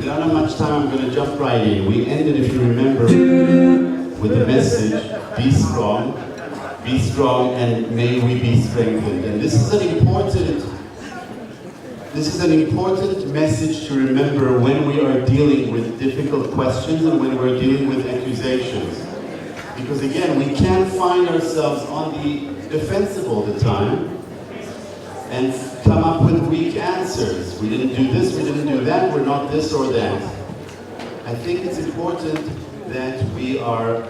We don't have much time, I'm going to jump right in. We ended, if you remember, with the message, be strong, and may we be strengthened. And this is an important message to remember when we are dealing with difficult questions and when we're dealing with accusations. Because again, we can't find ourselves on the defensive all the time and come up with weak answers. We didn't do this, we didn't do that, we're not this or that. I think it's important that we are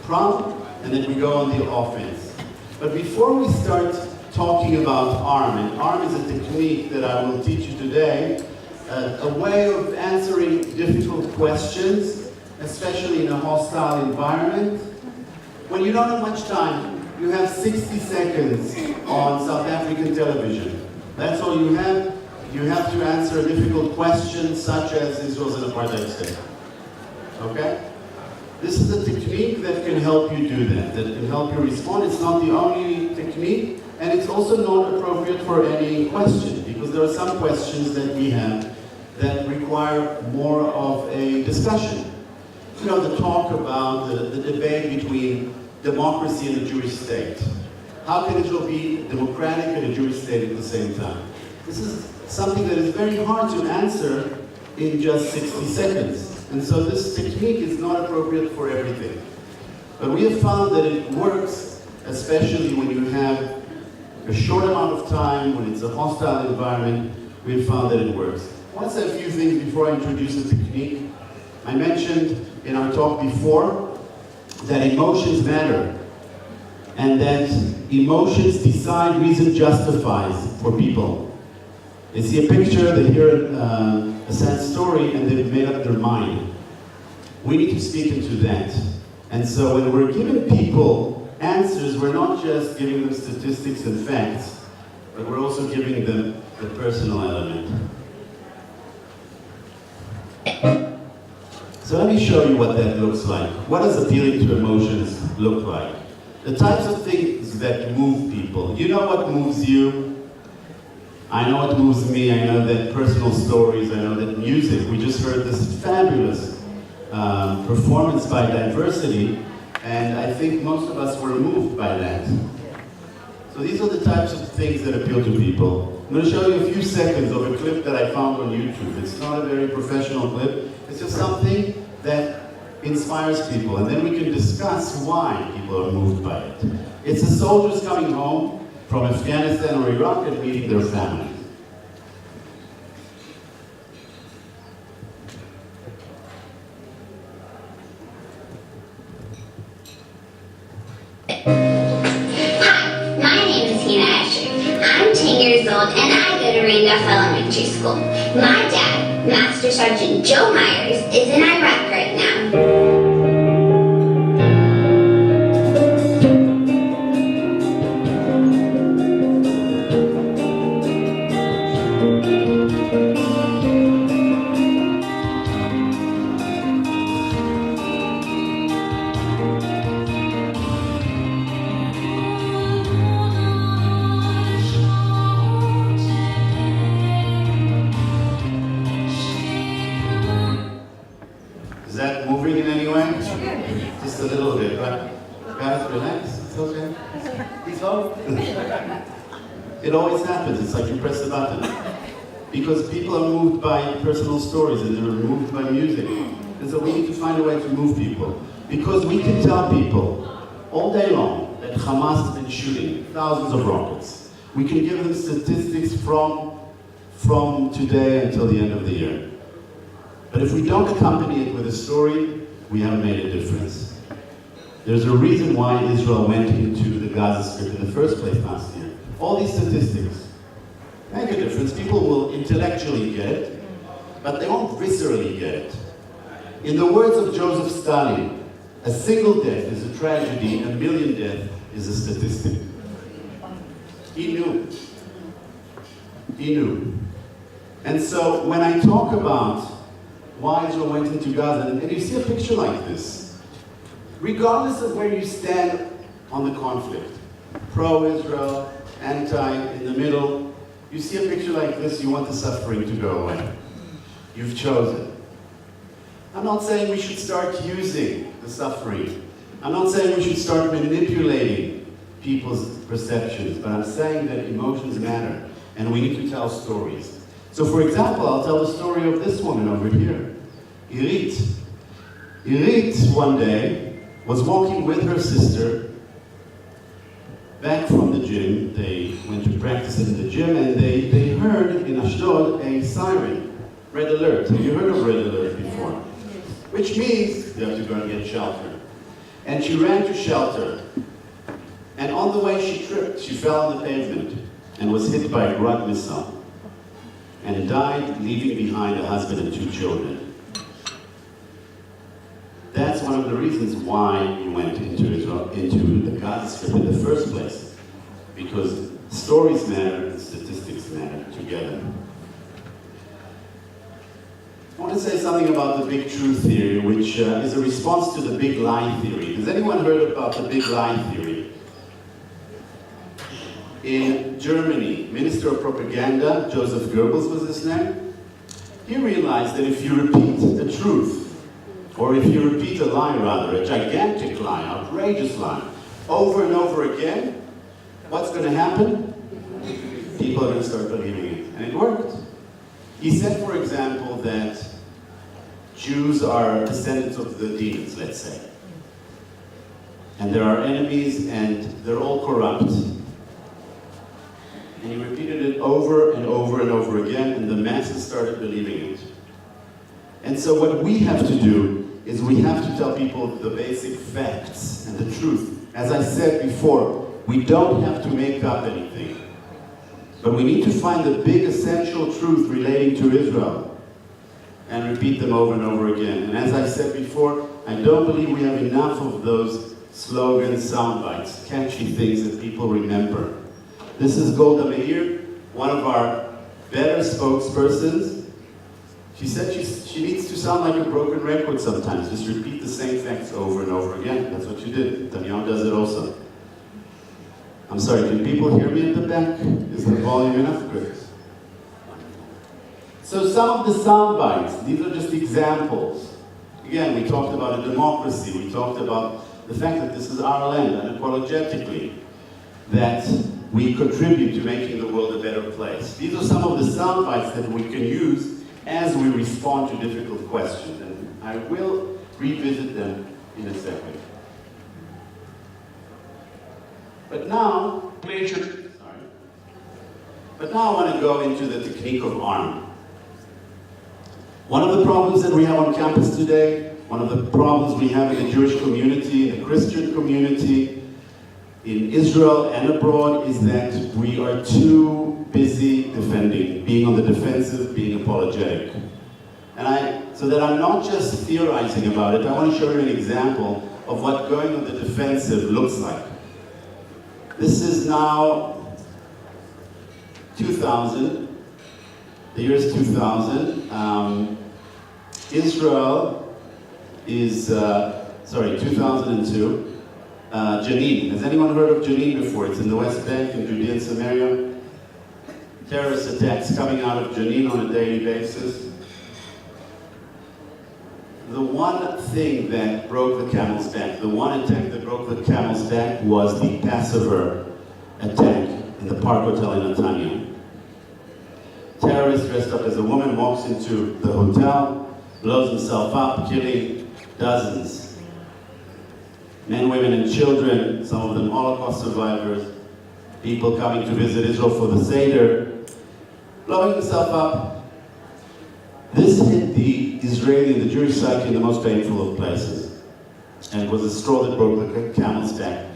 prompt and that we go on the offense. But before we start talking about ARM, and ARM is a technique that I will teach you today, a way of answering difficult questions, especially in a hostile environment. When you don't have much time, you have 60 seconds on South African television. That's all you have. You have to answer a difficult question such as Israel's an apartheid state. Okay? This is a technique that can help you do that can help you respond. It's not the only technique, and it's also not appropriate for any question, because there are some questions that we have that require more of a discussion. You know, the talk about the debate between democracy and a Jewish state. How can Israel be democratic and a Jewish state at the same time? This is something that is very hard to answer in just 60 seconds. And so this technique is not appropriate for everything. But we have found that it works, especially when you have a short amount of time, when it's a hostile environment. We have found that it works. I want to say a few things before I introduce the technique. I mentioned in our talk before that emotions matter, and that emotions decide, reason justifies for people. They see a picture, they hear a sad story, and they've made up their mind. We need to speak into that. And so when we're giving people answers, we're not just giving them statistics and facts, but we're also giving them the personal element. So let me show you what that looks like. What does appealing to emotions look like? The types of things that move people. You know what moves you. I know what moves me. I know that personal stories. I know that music. We just heard this fabulous performance by Diversity, and I think most of us were moved by that. So these are the types of things that appeal to people. I'm going to show you a few seconds of a clip that I found on YouTube. It's not a very professional clip. It's just something that inspires people, and then we can discuss why people are moved by it. It's the soldiers coming home from Afghanistan or Iraq and meeting their families. And I go to Randolph Elementary School. My dad, Master Sergeant Joe Myers, is in Iraq right now. Is that moving in any way? Just a little bit, right? Guys, relax. It's okay. He's home. It always happens. It's like you press the button. Because people are moved by personal stories and they're moved by music. And so we need to find a way to move people. Because we can tell people all day long that Hamas has been shooting thousands of rockets. We can give them statistics from today until the end of the year. But if we don't accompany it with a story, we haven't made a difference. There's a reason why Israel went into the Gaza Strip in the first place last year. All these statistics make a difference. People will intellectually get it, but they won't viscerally get it. In the words of Joseph Stalin, a single death is a tragedy, a million deaths is a statistic. He knew. He knew. And so when I talk about why Israel went into Gaza, and you see a picture like this, regardless of where you stand on the conflict, pro-Israel, anti, in the middle, you see a picture like this, you want the suffering to go away. you've chosen. I'm not saying we should start using the suffering. I'm not saying we should start manipulating people's perceptions, but I'm saying that emotions matter, and we need to tell stories. So for example, I'll tell the story of this woman over here, Irit. Irit, one day, was walking with her sister back from the gym. They went to practice in the gym, and they heard in Ashdod a siren, red alert. Have you heard of red alert before? Which means you have to go and get shelter. And she ran to shelter, and on the way she tripped. She fell on the pavement and was hit by a Grad missile and died, leaving behind a husband and 2 children. That's one of the reasons why we went into Israel, into the Gaza Strip in the first place, because stories matter and statistics matter together. I want to say something about the big truth theory, which is a response to the big lie theory. Has anyone heard about the big lie theory? In Germany, Minister of Propaganda, Joseph Goebbels was his name, he realized that if you repeat the truth, or if you repeat a lie rather, a gigantic lie, outrageous lie, over and over again, what's going to happen? People are going to start believing it. And it worked. He said, for example, that Jews are descendants of the demons, let's say. And there are enemies, and they're all corrupt. And he repeated it over and over and over again, and the masses started believing it. And so what we have to do is we have to tell people the basic facts and the truth. As I said before, we don't have to make up anything. But we need to find the big essential truth relating to Israel and repeat them over and over again. And as I said before, I don't believe we have enough of those slogans, sound bites, catchy things that people remember. This is Golda Meir, one of our better spokespersons. She said she needs to sound like a broken record sometimes. Just repeat the same facts over and over again. That's what she did. Netanyahu does it also. I'm sorry, can people hear me at the back? Is the volume enough? Good. So some of the sound bites, these are just examples. Again, we talked about a democracy. We talked about the fact that this is our land, unapologetically, that we contribute to making the world a better place. These are some of the sound bites that we can use as we respond to difficult questions. And I will revisit them in a second. But now I want to go into the technique of arm. One of the problems that we have on campus today, one of the problems we have in the Jewish community, in the Christian community, in Israel and abroad, is that we are too busy defending, being on the defensive, being apologetic. And so that I'm not just theorizing about it, I want to show you an example of what going on the defensive looks like. This is now 2000, the year is 2000. Israel is, 2002. Jenin. Has anyone heard of Jenin before? It's in the West Bank, in Judea and Samaria. Terrorist attacks coming out of Jenin on a daily basis. The one thing that broke the camel's back, the one attack that broke the camel's back was the Passover attack in the Park Hotel in Netanya. Terrorist dressed up as a woman walks into the hotel, blows himself up, killing dozens. Men, women, and children, some of them Holocaust survivors, people coming to visit Israel for the Seder, blowing himself up. This hit the Israeli and the Jewish psyche in the most painful of places. And it was a straw that broke the camel's back.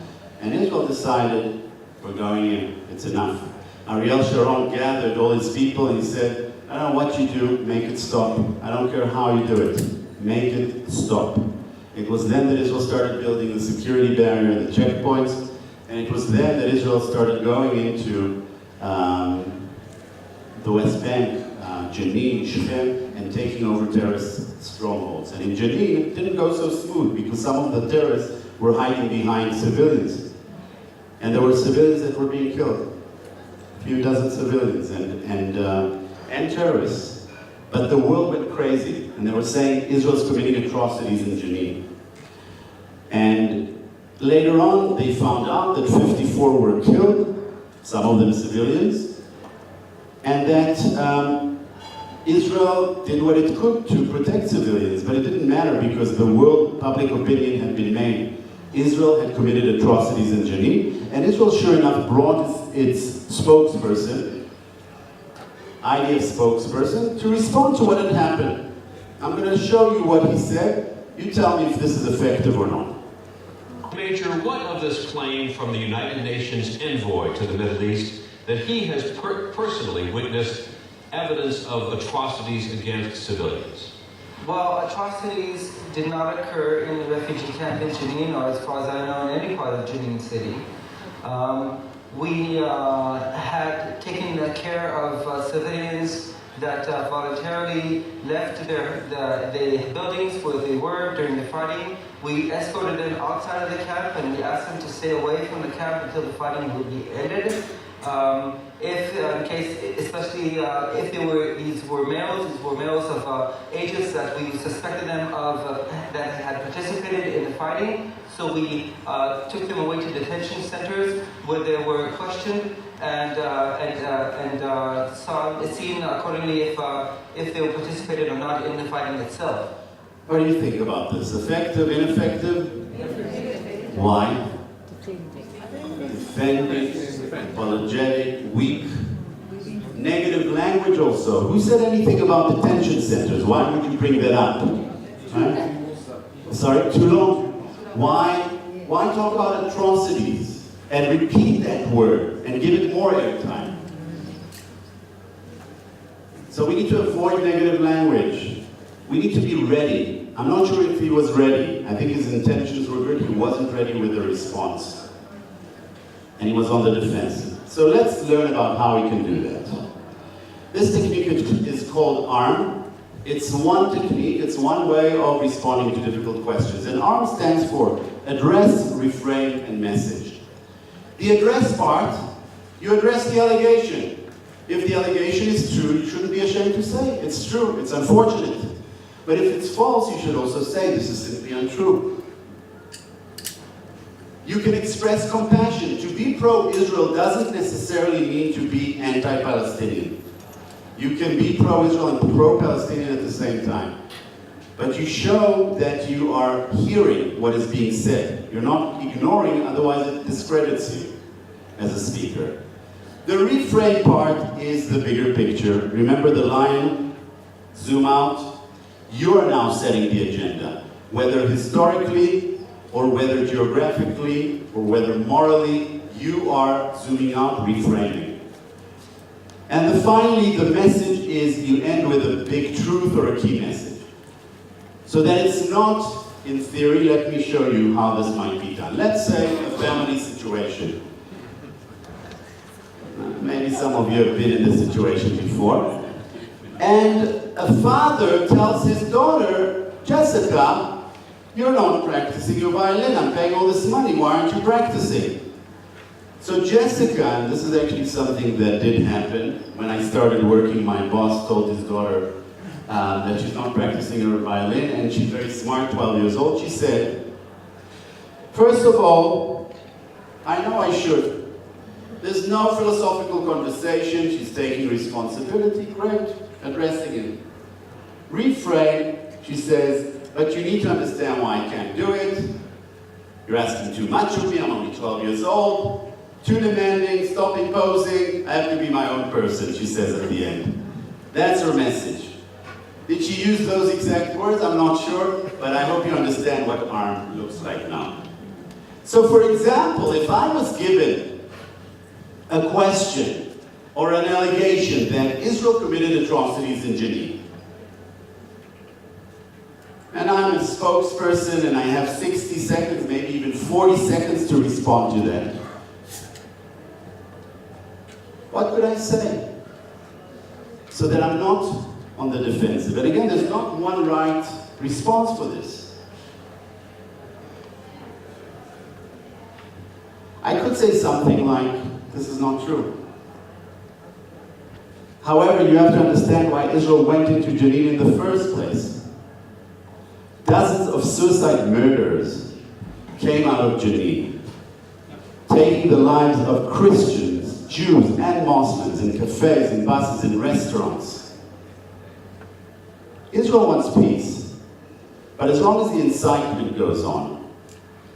And Israel decided, we're going in, it's enough. Ariel Sharon gathered all his people and he said, I don't know what you do, make it stop. I don't care how you do it, make it stop. It was then that Israel started building the security barrier and the checkpoints, and it was then that Israel started going into the West Bank, Jenin, Shechem, and taking over terrorist strongholds. And in Jenin, it didn't go so smooth because some of the terrorists were hiding behind civilians. And there were civilians that were being killed. A few dozen civilians and terrorists. But the world went crazy, and they were saying Israel's committing atrocities in Geneva. And later on, they found out that 54 were killed, some of them civilians, and that Israel did what it could to protect civilians, but it didn't matter because the world public opinion had been made. Israel had committed atrocities in Geneva, and Israel, sure enough, brought its spokesperson, IDF spokesperson, to respond to what had happened. I'm going to show you what he said. You tell me if this is effective or not. Major, what of this claim from the United Nations envoy to the Middle East that he has personally witnessed evidence of atrocities against civilians? Well, atrocities did not occur in the refugee camp in Jenin, or as far as I know, in any part of Jenin city. We had taken care of civilians that voluntarily left the buildings where they were during the fighting. We escorted them outside of the camp, and we asked them to stay away from the camp until the fighting would be ended. Especially if these were males of ages that we suspected them of that had participated in the fighting. So we took them away to detention centers where they were questioned and seen accordingly if they were participated or not in the fighting itself. What do you think about this? Effective, ineffective? Why? Defending, apologetic, weak. Negative language also. Who said anything about detention centers? Why would you bring that up? Right? Sorry, too long? Why talk about atrocities and repeat that word and give it more airtime? So we need to avoid negative language. We need to be ready. I'm not sure if he was ready. I think his intentions were good. He wasn't ready with the response. And he was on the defensive. So let's learn about how we can do that. This technique is called ARM. It's one technique, it's one way of responding to difficult questions. And ARM stands for address, refrain, and message. The address part, you address the allegation. If the allegation is true, you shouldn't be ashamed to say it's true, it's unfortunate. But if it's false, you should also say this is simply untrue. You can express compassion. To be pro-Israel doesn't necessarily mean to be anti-Palestinian. You can be pro-Israel and pro-Palestinian at the same time. But you show that you are hearing what is being said. You're not ignoring, otherwise it discredits you as a speaker. The refrain part is the bigger picture. Remember the line, zoom out. You are now setting the agenda, whether historically, or whether geographically, or whether morally, you are zooming out, reframing. And finally, the message is you end with a big truth or a key message. So that it's not, in theory, let me show you how this might be done. Let's say a family situation. Maybe some of you have been in this situation before. And a father tells his daughter, Jessica, you're not practicing your violin. I'm paying all this money. Why aren't you practicing? So Jessica, and this is actually something that did happen, when I started working, my boss told his daughter that she's not practicing her violin, and she's very smart, 12 years old. She said, first of all, I know I should. There's no philosophical conversation. She's taking responsibility. Great, addressing it. Refrain, she says, but you need to understand why I can't do it. You're asking too much of me. I'm only 12 years old. Too demanding, stop imposing, I have to be my own person, she says at the end. That's her message. Did she use those exact words? I'm not sure, but I hope you understand what ARM looks like now. So for example, if I was given a question or an allegation that Israel committed atrocities in Geneva, and I'm a spokesperson and I have 60 seconds, maybe even 40 seconds to respond to that, what could I say? So that I'm not on the defensive. And again, there's not one right response for this. I could say something like, this is not true. However, you have to understand why Israel went into Jenin in the first place. Dozens of suicide murders came out of Jenin, taking the lives of Christians, Jews, and Muslims in cafes, in buses, in restaurants. Israel wants peace, but as long as the incitement goes on,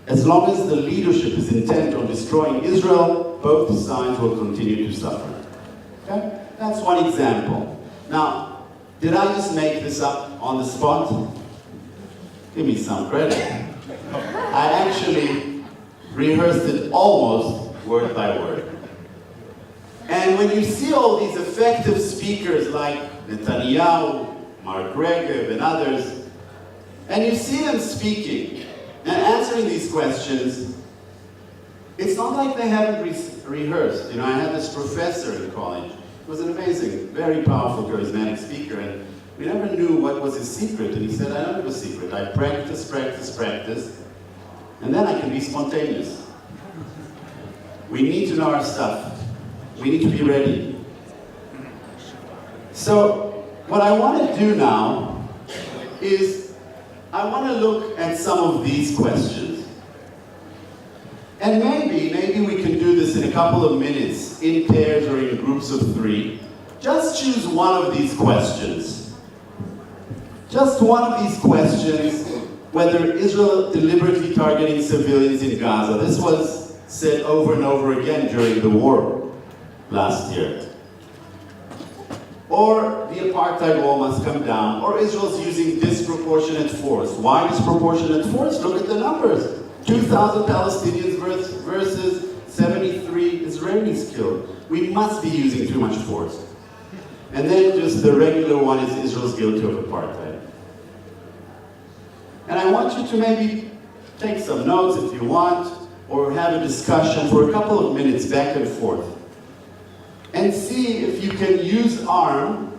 as long as the leadership is intent on destroying Israel, both sides will continue to suffer. Okay? That's one example. Now, did I just make this up on the spot? Give me some credit. I actually rehearsed it almost word by word. And when you see all these effective speakers like Netanyahu, Mark Regev, and others, and you see them speaking and answering these questions, it's not like they haven't rehearsed. You know, I had this professor in college. He was an amazing, very powerful, charismatic speaker, and we never knew what was his secret. And he said, I don't have a secret. I practice, and then I can be spontaneous. We need to know our stuff. We need to be ready. So, what I want to do now is I want to look at some of these questions. And maybe we can do this in a couple of minutes, in pairs or in groups of 3. Just choose one of these questions. Just one of these questions, whether Israel deliberately targeting civilians in Gaza. This was said over and over again during the war last year. Or the apartheid wall must come down, or Israel's using disproportionate force. Why disproportionate force? Look at the numbers. 2,000 Palestinians versus 73 Israelis killed. We must be using too much force. And then just the regular one is Israel's guilty of apartheid. And I want you to maybe take some notes if you want, or have a discussion for a couple of minutes back and forth. And see if you can use ARM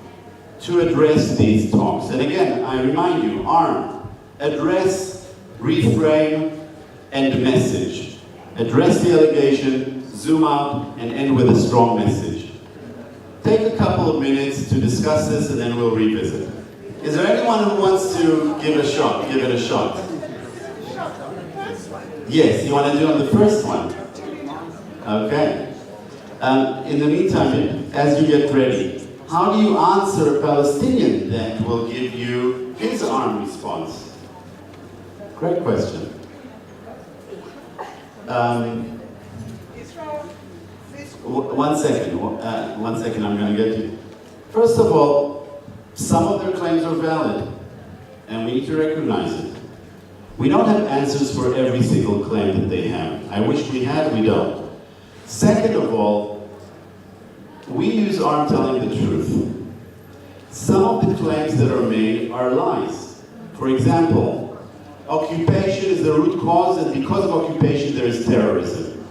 to address these talks. And again, I remind you, ARM, address, reframe, and message. Address the allegation, zoom out, and end with a strong message. Take a couple of minutes to discuss this, and then we'll revisit. Is there anyone who wants to give a shot? Give it a shot. Yes, you want to do it on the first one? Okay. In the meantime, as you get ready, how do you answer a Palestinian that will give you his ARM response? Great question. One second, I'm going to get you. First of all, some of their claims are valid, and we need to recognize it. We don't have answers for every single claim that they have. I wish we had, we don't. Second of all, we use ARM telling the truth. Some of the claims that are made are lies. For example, occupation is the root cause, and because of occupation there is terrorism.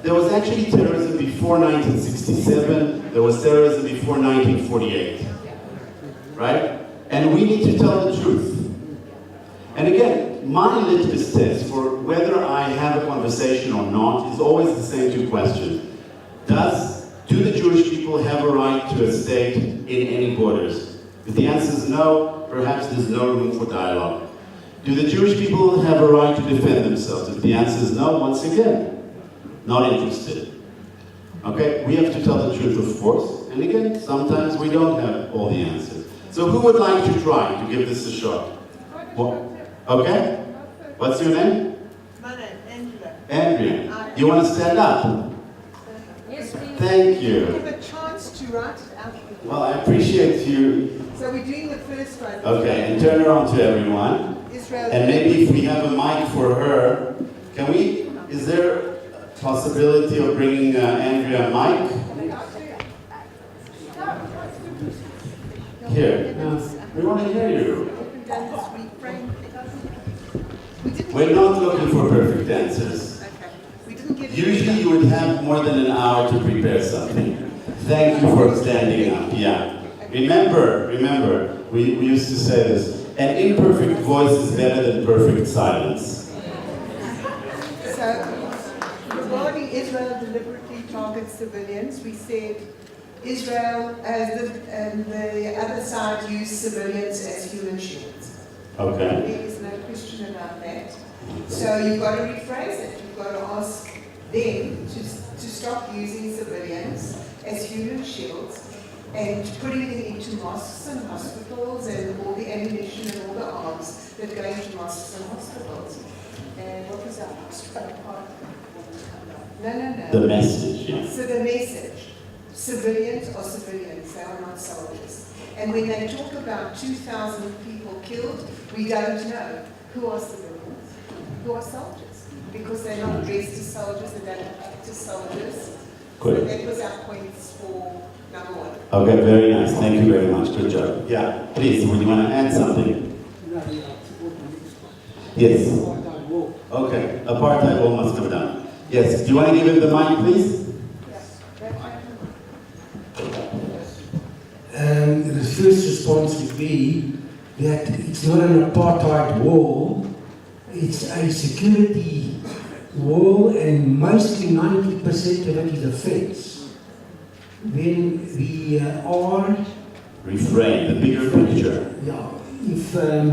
There was actually terrorism before 1967, there was terrorism before 1948. Right? And we need to tell the truth. And again, my litmus test for whether I have a conversation or not is always the same 2 questions. Do the Jewish people have a right to a state in any borders? If the answer is no, perhaps there's no room for dialogue. Do the Jewish people have a right to defend themselves? If the answer is no, once again, not interested. Okay, we have to tell the truth, of course. And again, sometimes we don't have all the answers. So who would like to try to give this a shot? What? Okay? What's your name? My name, Andrea. Andrea. You want to stand up? Yes, please. Thank you. Give a chance to write it out. Well, I appreciate you. So we're doing the first one. Okay, and turn around to everyone. Israel. And maybe if we have a mic for her, is there a possibility of bringing Andrea a mic? Here. We want to hear you. We're not looking for perfect answers. Usually you would have more than an hour to prepare something. Thank you for standing up. Yeah. Remember, we used to say this, an imperfect voice is better than perfect silence. So, regarding Israel deliberately targets civilians, we said Israel, the other side use civilians as human shields. Okay. There is no question about that. So you've got to rephrase it. You've got to ask them to stop using civilians as human shields and putting them into mosques and hospitals and all the ammunition and all the arms that go into mosques and hospitals. And what was our last part? No. The message, yeah. So the message, civilians are civilians, they are not soldiers. And when they talk about 2,000 people killed, we don't know who are civilians, who are soldiers, because they're not dressed as soldiers, they don't act as soldiers. Good. So that was our points for number one. Okay, very nice. Thank you very much. Good job. Yeah, please, would you want to add something? Yes. Okay, apartheid wall must come down. Yes, do you want to give him the mic, please? The first response would be that it's not an apartheid wall, it's a security wall, and mostly 90% of it is a fence. Then the R... Refrain, the bigger picture. Yeah, if there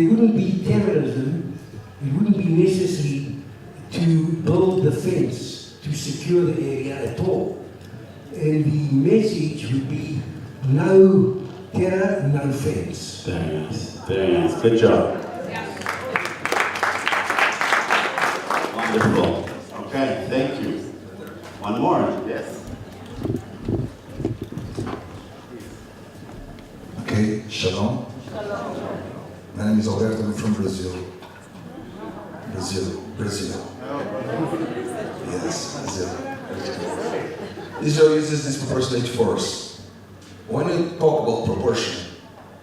wouldn't be terrorism, it wouldn't be necessary to build the fence to secure the area at all. And the message would be no terror, no fence. Very nice. Very nice. Good job. Wonderful. Okay, thank you. One more. Yes. Okay, shalom. My name is Alberto, I'm from Brazil. Brazil. Yes, Brazil. Israel uses disproportionate force. When you talk about proportion,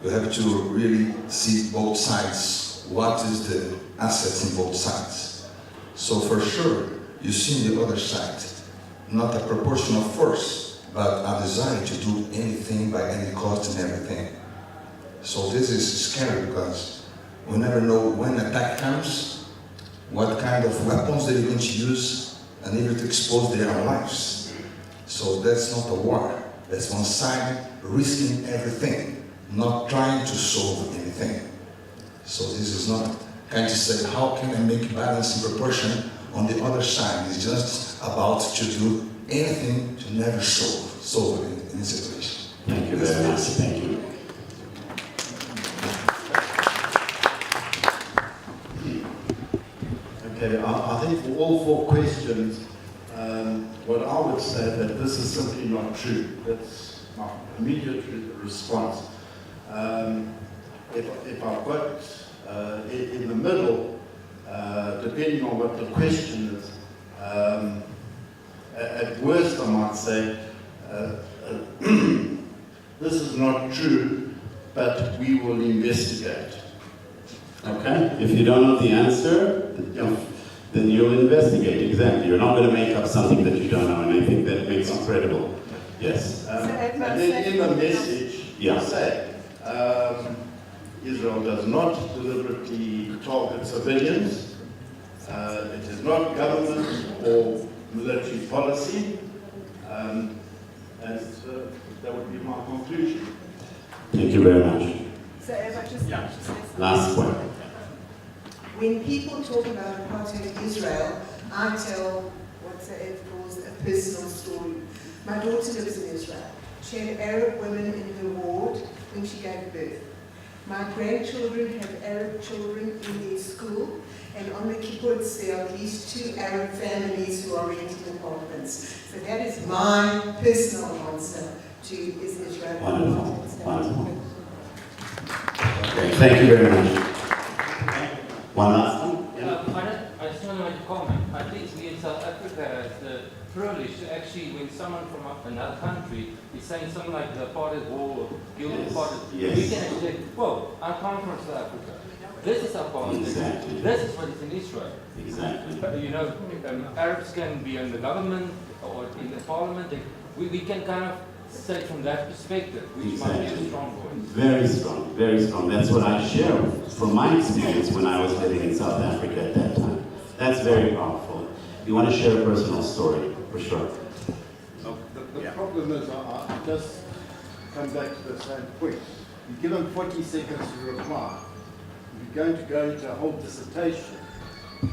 you have to really see both sides. What is the assets in both sides? So for sure, you see the other side, not a proportional force, but a desire to do anything by any cost and everything. So this is scary because we never know when attack comes, what kind of weapons they're going to use, and even to expose their own lives. So that's not a war. That's one side risking everything, not trying to solve anything. So this is not kind to say, how can I make balance and proportion on the other side? It's just about to do anything to never solve it in a situation. Thank you very much. Thank you. Okay, I think for all four questions, what I would say that this is simply not true. That's my immediate response. If I've got in the middle, depending on what the question is, at worst I might say, this is not true, but we will investigate. Okay? If you don't know the answer, then you'll investigate. Exactly. You're not going to make up something that you don't know, and I think that makes you credible. Yes. And then in the message, you say, Israel does not deliberately target civilians. It is not government or military policy. And that would be my conclusion. Thank you very much. So if I just Last one. when people talk about apartheid Israel, I tell what Ze'ev calls a personal story. My daughter lives in Israel. She had Arab women in her ward when she gave birth. My grandchildren have Arab children in their school, and on the kibbutz there are at least 2 Arab families who are renting apartments. So that is my personal answer to is Israel. Wonderful. Wonderful. Okay, thank you very much. One last one? I just want to make a comment. I think we in South Africa have the privilege to actually, when someone from another country is saying something like the apartheid wall or guilt apartheid, we can actually say, well, I come from South Africa. This is apartheid. Exactly. This is what is in Israel. Exactly. You know, Arabs can be in the government or in the parliament. We can kind of say from that perspective, which might be a strong voice. Very strong, very strong. That's what I share from my experience when I was living in South Africa at that time. That's very powerful. You want to share a personal story, for sure. The problem is, I just come back to the same point. You're given 40 seconds to reply. You're going to go into a whole dissertation.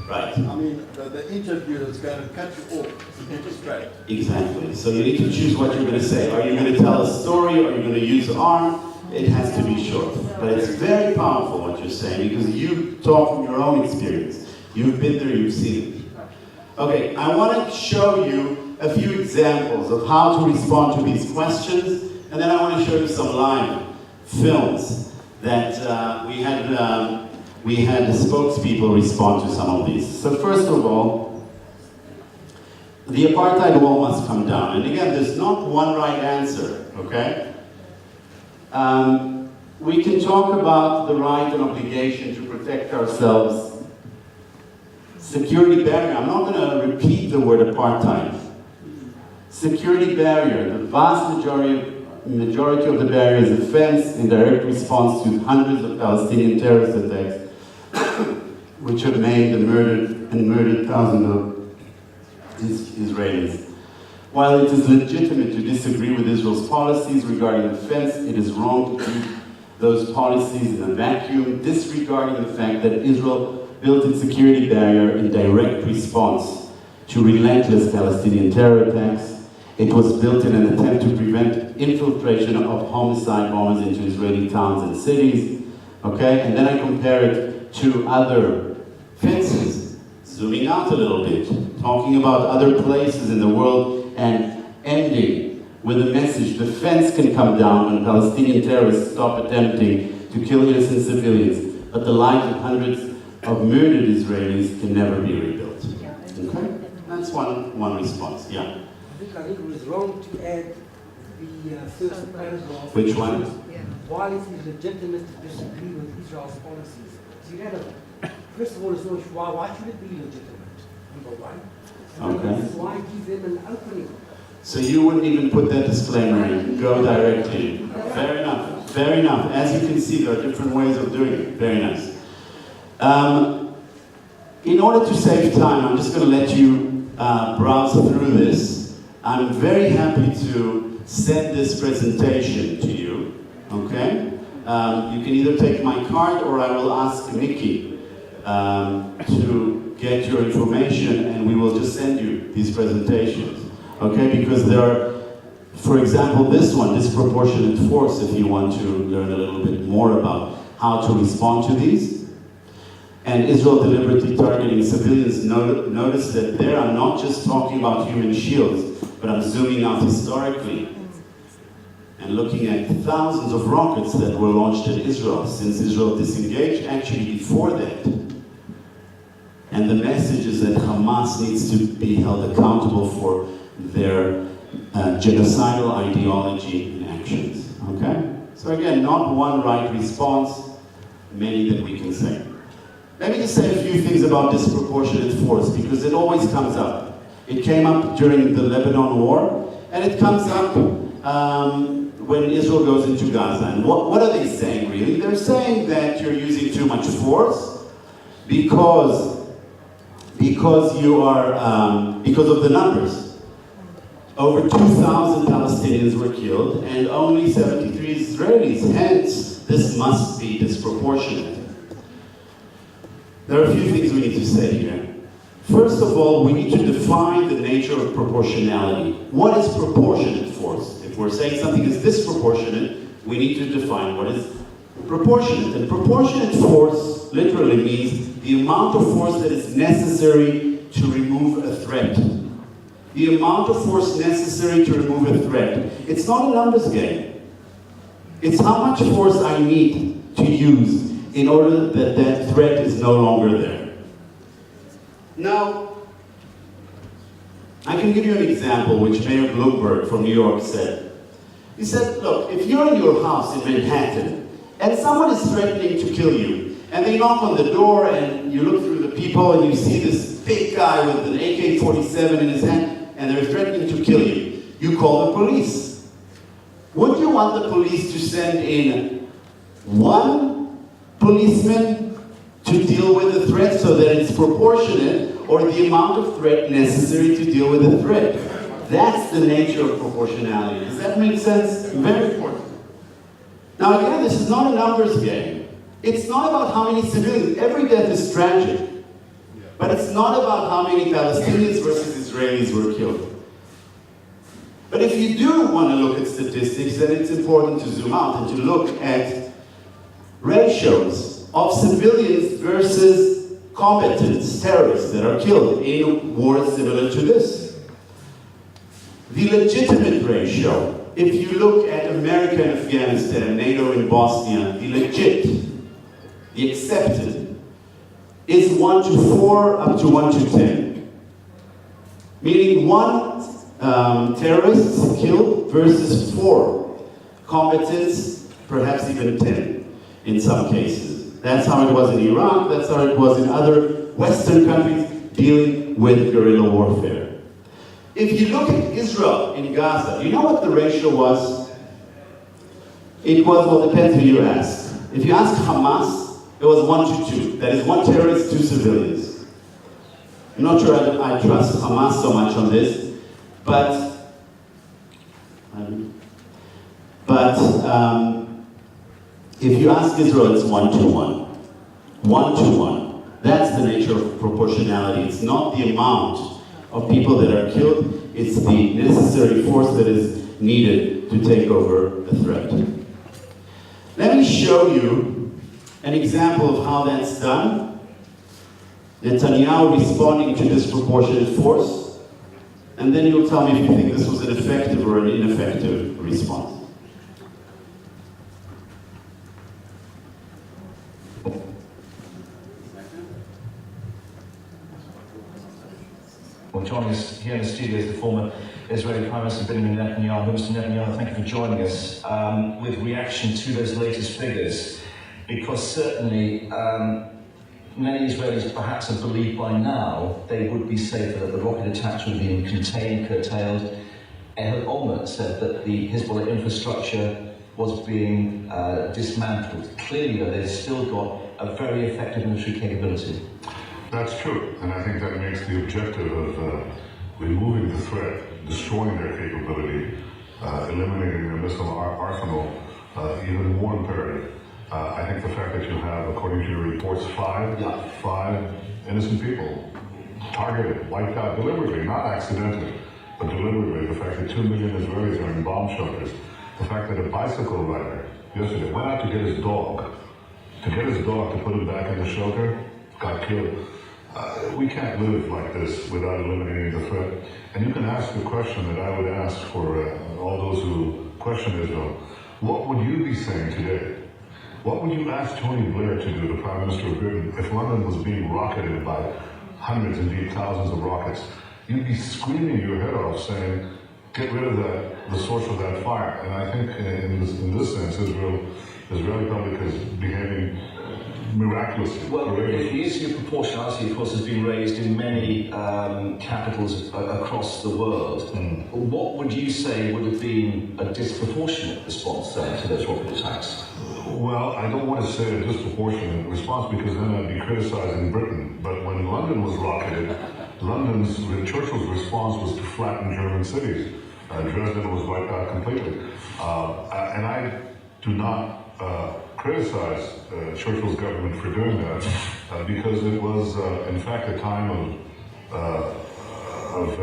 Right. I mean, the interviewer is going to cut you off to get you straight. Exactly. So you need to choose what you're going to say. Are you going to tell a story? Or are you going to use arm? It has to be short. But it's very powerful what you're saying because you talk from your own experience. You've been there, you've seen it. Okay, I want to show you a few examples of how to respond to these questions, and then I want to show you some live films that we had the spokespeople respond to some of these. So first of all, the apartheid wall must come down. And again, there's not one right answer, okay? We can talk about the right and obligation to protect ourselves. Security barrier, I'm not going to repeat the word apartheid. Security barrier, the vast majority of the barrier is a fence in direct response to hundreds of Palestinian terrorist attacks which have made and murdered thousands of Israelis. While it is legitimate to disagree with Israel's policies regarding the fence, it is wrong to keep those policies in a vacuum, disregarding the fact that Israel built its security barrier in direct response to relentless Palestinian terror attacks. It was built in an attempt to prevent infiltration of homicide bombers into Israeli towns and cities. Okay, and then I compare it to other fences, zooming out a little bit, talking about other places in the world and ending with a message: the fence can come down when Palestinian terrorists stop attempting to kill innocent civilians, but the lives of hundreds of murdered Israelis can never be rebuilt. Okay? That's one response, yeah. I think it was wrong to add the first paragraph. Which one? While it is legitimate to disagree with Israel's policies. So you have first of all, it's not why should it be legitimate? Number one. Okay. Why give them an opening? So you wouldn't even put that disclaimer in, go directly. Fair enough, fair enough. As you can see, there are different ways of doing it. Very nice. In order to save time, I'm just going to let you browse through this. I'm very happy to send this presentation to you, okay? You can either take my card or I will ask Nikki to get your information and we will just send you these presentations, okay? Because there are, for example, this one, disproportionate force, if you want to learn a little bit more about how to respond to these. And Israel deliberately targeting civilians. Notice that there I'm not just talking about human shields, but I'm zooming out historically and looking at thousands of rockets that were launched at Israel since Israel disengaged, actually before that. And the message is that Hamas needs to be held accountable for their genocidal ideology and actions, okay? So again, not one right response, many that we can say. Let me just say a few things about disproportionate force, because it always comes up. It came up during the Lebanon war, and it comes up when Israel goes into Gaza. And what are they saying, really? They're saying that you're using too much force because you are, because of the numbers. Over 2,000 Palestinians were killed, and only 73 Israelis. Hence, this must be disproportionate. There are a few things we need to say here. First of all, we need to define the nature of proportionality. What is proportionate force? If we're saying something is disproportionate, we need to define what is proportionate. And proportionate force literally means the amount of force that is necessary to remove a threat. The amount of force necessary to remove a threat. It's not a numbers game. It's how much force I need to use in order that that threat is no longer there. Now, I can give you an example which Mayor Bloomberg from New York said. He said, look, if you're in your house in Manhattan and someone is threatening to kill you, and they knock on the door and you look through the people and you see this big guy with an AK-47 in his hand and they're threatening to kill you, you call the police. Would you want the police to send in one policeman to deal with the threat so that it's proportionate, or the amount of threat necessary to deal with the threat? That's the nature of proportionality. Does that make sense? Very important. Now again, this is not a numbers game. It's not about how many civilians. Every death is tragic. But it's not about how many Palestinians versus Israelis were killed. But if you do want to look at statistics, then it's important to zoom out and to look at ratios of civilians versus combatants, terrorists that are killed in wars similar to this. The legitimate ratio, if you look at America in Afghanistan, NATO in Bosnia, the legit, the accepted, is 1 to 4 up to 1 to 10. Meaning 1 terrorist killed versus 4 combatants, perhaps even 10 in some cases. That's how it was in Iraq, that's how it was in other Western countries dealing with guerrilla warfare. If you look at Israel in Gaza, do you know what the ratio was? It was, well, depends who you ask. If you ask Hamas, it was 1 to 2. That is 1 terrorist, 2 civilians. I'm not sure I trust Hamas so much on this, but if you ask Israel, it's 1 to 1. 1 to 1. That's the nature of proportionality. It's not the amount of people that are killed, it's the necessary force that is needed to take over a threat. Let me show you an example of how that's done. Netanyahu responding to disproportionate force, and then you'll tell me if you think this was an effective or an ineffective response. Well, joining us here in the studio is the former Israeli Prime Minister Benjamin Netanyahu. Mr. Netanyahu, thank you for joining us with reaction to those latest figures. Because certainly many Israelis perhaps have believed by now they would be safer, that the rocket attacks would be contained, curtailed. Ehud Olmert said that the Hezbollah infrastructure was being dismantled. Clearly, though, they've still got a very effective military capability. That's true, and I think that makes the objective of removing the threat, destroying their capability, eliminating their missile arsenal even more imperative. I think the fact that you have, according to your reports, five innocent people targeted, wiped out deliberately, not accidentally, but deliberately. The fact that 2 million Israelis are in bomb shelters. The fact that a bicycle rider yesterday went out to get his dog to put him back in the shelter, got killed. We can't live like this without eliminating the threat. And you can ask the question that I would ask for all those who question Israel. What would you be saying today? What would you ask Tony Blair to do, the Prime Minister of Britain, if London was being rocketed by hundreds, indeed thousands of rockets? You'd be screaming your head off saying, get rid of the source of that fire. And I think in this sense, Israeli public is behaving miraculously. Well, the issue of proportionality, of course, has been raised in many capitals across the world. What would you say would have been a disproportionate response then to those rocket attacks? Well, I don't want to say a disproportionate response because then I'd be criticizing Britain. But when London was rocketed, Churchill's response was to flatten German cities. Dresden was wiped out completely. And I do not criticize Churchill's government for doing that because it was, in fact, a time of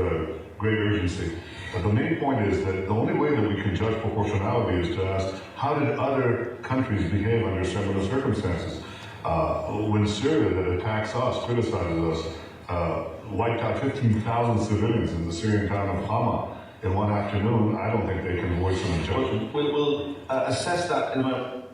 great urgency. But the main point is that the only way that we can judge proportionality is to ask, how did other countries behave under similar circumstances? When Syria, that attacks us, criticizes us, wiped out 15,000 civilians in the Syrian town of Hama in one afternoon, I don't think they can voice an objection. We'll assess that in a moment.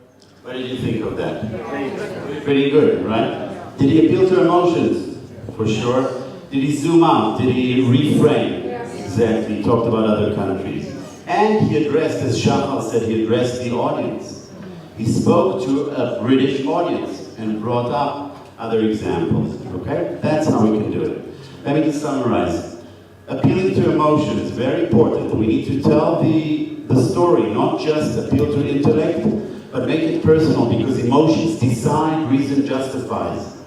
What did you think of that? Pretty good, right? Did he appeal to emotions? For sure. Did he zoom out? Did he reframe? Exactly. He talked about other countries. And he addressed, as Shachar said, he addressed the audience. He spoke to a British audience and brought up other examples. Okay? That's how we can do it. Let me just summarize. Appealing to emotions, very important. We need to tell the story, not just appeal to intellect, but make it personal, because emotions decide, reason justifies.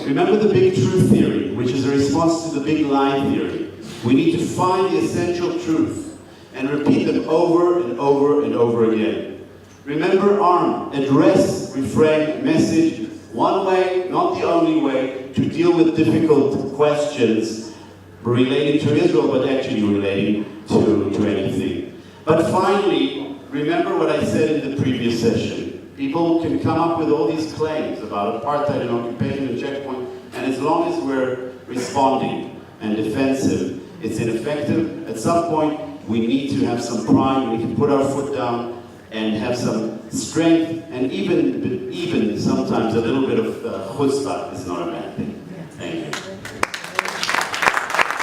Remember the big truth theory, which is a response to the big lie theory. We need to find the essential truth and repeat them over and over and over again. Remember, arm, address, reframe, message, one way, not the only way, to deal with difficult questions relating to Israel, but actually relating to anything. But finally, remember what I said in the previous session. People can come up with all these claims about apartheid and occupation and checkpoint, and as long as we're responding and defensive, it's ineffective. At some point, we need to have some pride, we need to put our foot down and have some strength, and even sometimes a little bit of chutzpah is not a bad thing.